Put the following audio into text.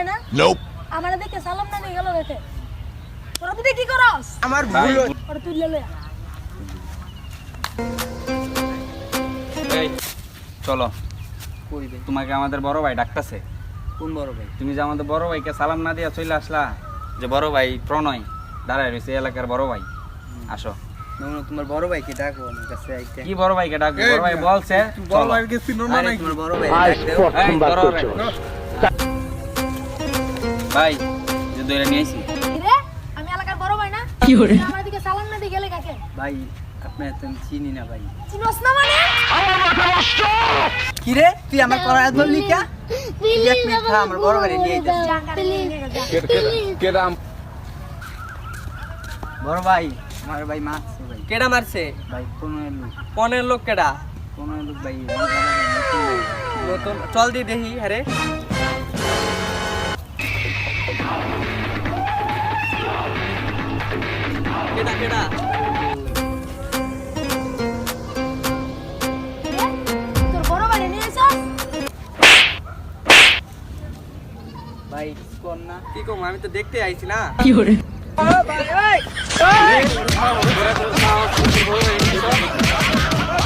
ভাই না? আমারে দেখে সালাম না দিয়ে গেল রেখে। তোরা তুই কি করস? আমার ভুল ওরে তুই লে এই চলো কই রে? তোমাকে আমাদের বড় ভাই ডাকতেছে। কোন বড় ভাই? তুমি যে আমাদের বড় ভাইকে সালাম না দিয়া চলে আসলা, যে বড় ভাই প্রণয় দাঁড়ায় রয়েছে এলাকার বড় ভাই, আসো। না তোমার বড় ভাইকে ডাকো আমার কাছে আইতে। কি বড় ভাইকে ডাকবো? বড় ভাই বলছে বড় ভাইকে চিনো না আরে নাকি? তোমার বড় ভাই ডাক দাও। এই, ধরো রে। ভাই যে দইরা নিয়ে আইছি। কি রে? আমি এলাকার বড় ভাই না? আমার দিকে সালাম না দিয়ে গেলে কাকে? ভাই আপনি তো আমি চিনি না ভাই। চিনোস না মানে? কি রে তুই আমার করার বললি কা? তুই এক মিনিট থাম, আমার বড় ভাই নিয়ে আইতে। যা গাড়ি নিয়ে যা। কেরাম বড় ভাই আমার ভাই মারছে ভাই। কেডা মারছে? ভাই কোন লোক, পনের লোক কেডা? কোন লোক ভাই আমার ভাই নতুন ভাই। নতুন চল দি দেখি হ্যাঁ রে। কেডা কেডা? তোর বড় ভাই নিয়ে এসেছ? ভাই কোন না? কি কম আমি তো দেখতে আইছি না। ভাই